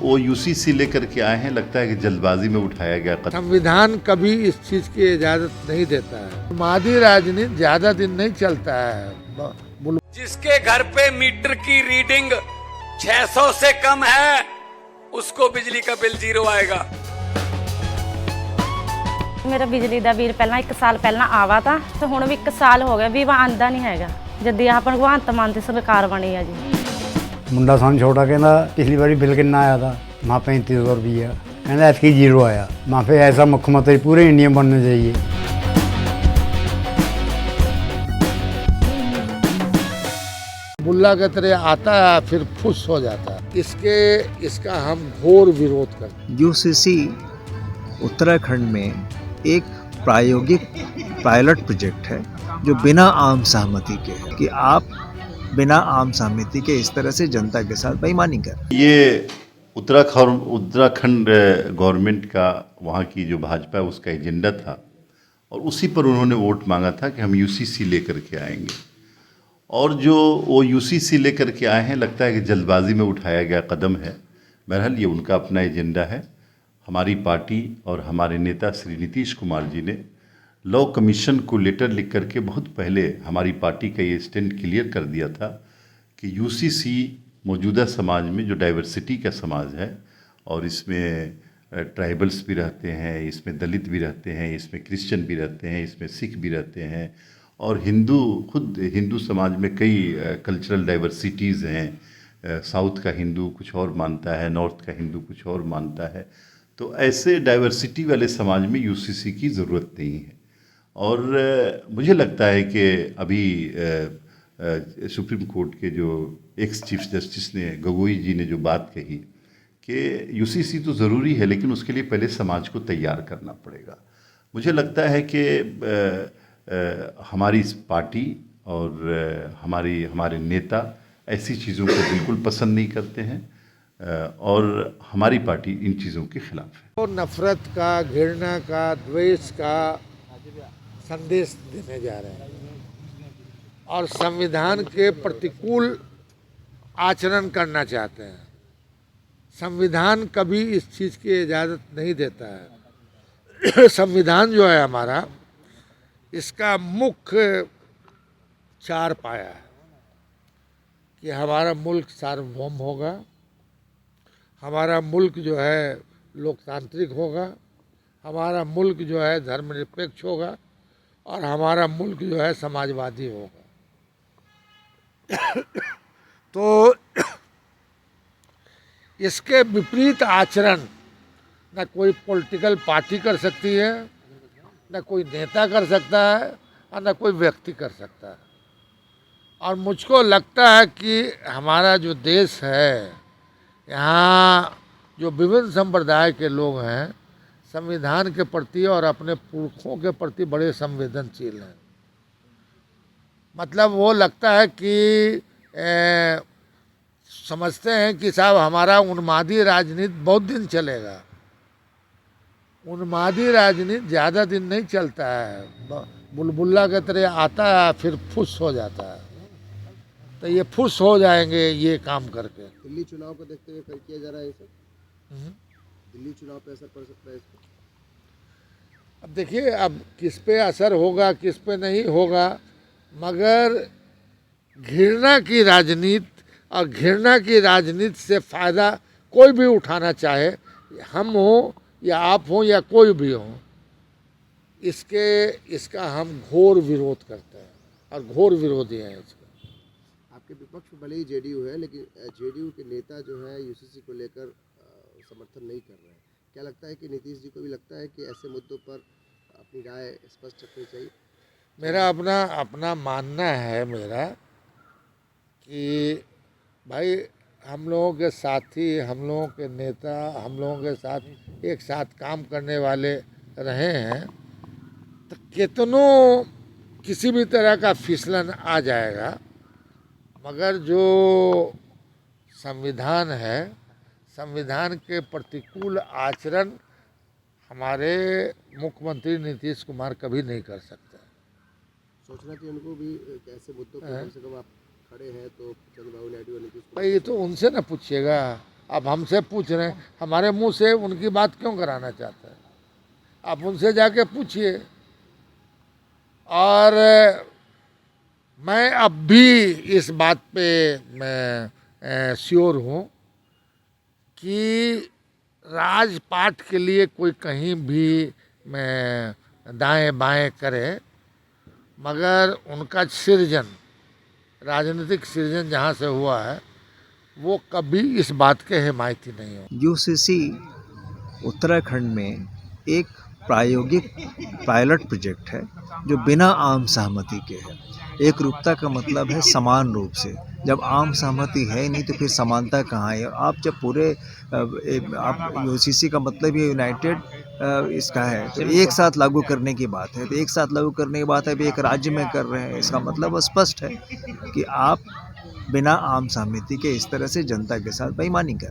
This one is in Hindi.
वो यूसीसी लेकर के आए हैं, लगता है कि जल्दबाजी में उठाया गया कदम। संविधान कभी इस चीज की इजाजत नहीं देता है। मादी राजनीति ज्यादा दिन नहीं चलता है। जिसके घर पे मीटर की रीडिंग 600 से कम है उसको बिजली का बिल 0 आएगा। मेरा बिजली ਦਾ ਬਿੱਲ ਪਹਿਲਾਂ 1 ਸਾਲ ਪਹਿਲਾਂ ਆਵਾ ਤਾਂ ਤੇ ਹੁਣ ਵੀ 1 ਸਾਲ ਹੋ ਗਿਆ ਵੀ ਆਂਦਾ ਨਹੀਂ ਹੈਗਾ ਜਦ ਆਹ ਭਗਵੰਤ ਮਾਨ ਦੀ ਸਰਕਾਰ ਬਣੀ ਆ ਜੀ। ਮੁੰਡਾ ਸਾਨੂੰ ਛੋਟਾ ਕਹਿੰਦਾ ਪਿਛਲੀ ਵਾਰੀ ਬਿੱਲ ਕਿੰਨਾ ਆਇਆ था माँ 3500 रुपया कहना ऐसी 0 आया। माँ फिर ऐसा मुख्यमंत्री पूरे इंडिया में बनना चाहिए। बुल्ला के तरह आता है फिर फुस हो जाता है। इसका हम घोर विरोध करते हैं। यूसीसी उत्तराखंड में एक प्रायोगिक पायलट प्रोजेक्ट है जो बिना आम सहमति के है कि आप बिना आम सहमति के इस तरह से जनता के साथ बेईमानी कर। ये उत्तराखंड गवर्नमेंट का, वहाँ की जो भाजपा है उसका एजेंडा था और उसी पर उन्होंने वोट मांगा था कि हम यूसीसी लेकर के आएंगे। और जो वो यूसीसी लेकर के आए हैं, लगता है कि जल्दबाजी में उठाया गया कदम है। बहरहाल ये उनका अपना एजेंडा है। हमारी पार्टी और हमारे नेता श्री नीतीश कुमार जी ने लॉ कमीशन को लेटर लिख करके बहुत पहले हमारी पार्टी का ये स्टैंड क्लियर कर दिया था कि यूसीसी मौजूदा समाज में जो डाइवर्सिटी का समाज है और इसमें ट्राइबल्स भी रहते हैं, इसमें दलित भी रहते हैं, इसमें क्रिश्चियन भी रहते हैं, इसमें सिख भी रहते हैं और हिंदू समाज में कई कल्चरल डाइवर्सिटीज़ हैं। साउथ का हिंदू कुछ और मानता है, नॉर्थ का हिंदू कुछ और मानता है। तो ऐसे डाइवर्सिटी वाले समाज में यूसीसी की ज़रूरत नहीं है। और मुझे लगता है कि अभी सुप्रीम कोर्ट के जो एक्स चीफ जस्टिस ने, गोगोई जी ने जो बात कही कि यूसीसी तो ज़रूरी है लेकिन उसके लिए पहले समाज को तैयार करना पड़ेगा। मुझे लगता है कि हमारी इस पार्टी और हमारे नेता ऐसी चीज़ों को बिल्कुल पसंद नहीं करते हैं और हमारी पार्टी इन चीज़ों के खिलाफ है। तो नफरत का, घृणा का, द्वेष का संदेश देने जा रहे हैं और संविधान के प्रतिकूल आचरण करना चाहते हैं। संविधान कभी इस चीज़ की इजाज़त नहीं देता है। संविधान जो है हमारा, इसका मुख्य 4 पाया है कि हमारा मुल्क सार्वभौम होगा, हमारा मुल्क जो है लोकतांत्रिक होगा, हमारा मुल्क जो है धर्मनिरपेक्ष होगा और हमारा मुल्क जो है समाजवादी होगा। तो इसके विपरीत आचरण न कोई पॉलिटिकल पार्टी कर सकती है, न कोई नेता कर सकता है और न कोई व्यक्ति कर सकता है। और मुझको लगता है कि हमारा जो देश है, यहाँ जो विभिन्न संप्रदाय के लोग हैं, संविधान के प्रति और अपने पुरखों के प्रति बड़े संवेदनशील हैं। मतलब वो लगता है कि समझते हैं कि साहब हमारा उन्मादी राजनीति बहुत दिन चलेगा। उन्मादी राजनीति ज़्यादा दिन नहीं चलता है। बुलबुल्ला के तरह आता है फिर फुस हो जाता है। तो ये फुस हो जाएंगे ये काम करके। दिल्ली चुनाव को देखते हुए किया जा रहा है ये सब। दिल्ली चुनाव पे असर पड़ सकता है इसको। अब देखिए, अब किस पे असर होगा किस पे नहीं होगा, मगर घृणा की राजनीति और घृणा की राजनीति से फ़ायदा कोई भी उठाना चाहे, हम हो या आप हो या कोई भी हो, इसका हम घोर विरोध करते हैं और घोर विरोधी हैं इसका। आपके विपक्ष में भले ही जेडीयू है लेकिन जेडीयू के नेता जो है यूसीसी को लेकर समर्थन नहीं कर रहे हैं। क्या लगता है कि नीतीश जी को भी लगता है कि ऐसे मुद्दों पर अपनी राय स्पष्ट रखनी चाहिए? मेरा अपना मानना है मेरा कि भाई हम लोगों के साथी, हम लोगों के नेता, हम लोगों के साथ एक साथ काम करने वाले रहे हैं, तो कितनों किसी भी तरह का फिसलन आ जाएगा, मगर जो संविधान है, संविधान के प्रतिकूल आचरण हमारे मुख्यमंत्री नीतीश कुमार कभी नहीं कर सकते। सोचना चाहिए उनको भी कैसे मुद्दों पर कम से कम आप खड़े हैं तो चंद्रबाबू नायडू और नीतीश कुमार। भाई ये तो उनसे ना पूछिएगा, अब हमसे पूछ रहे हैं, हमारे मुंह से उनकी बात क्यों कराना चाहते हैं? आप उनसे जाके पूछिए। और मैं अब भी इस बात पे मैं श्योर हूँ कि राजपाट के लिए कोई कहीं भी मैं दाएं बाएं करे, मगर उनका सृजन, राजनीतिक सृजन जहाँ से हुआ है, वो कभी इस बात के हिमायती नहीं हो। यूसीसी उत्तराखंड में एक प्रायोगिक पायलट प्रोजेक्ट है जो बिना आम सहमति के है। एक रूपता का मतलब है समान रूप से। जब आम सहमति है नहीं तो फिर समानता कहाँ है? आप जब पूरे आप यूसीसी का मतलब ये यूनाइटेड इसका है, तो एक साथ लागू करने की बात है। तो एक साथ लागू करने की बात है, अभी एक राज्य में कर रहे हैं, इसका मतलब स्पष्ट है कि आप बिना आम सहमति के इस तरह से जनता के साथ बेईमानी कर रहे हैं।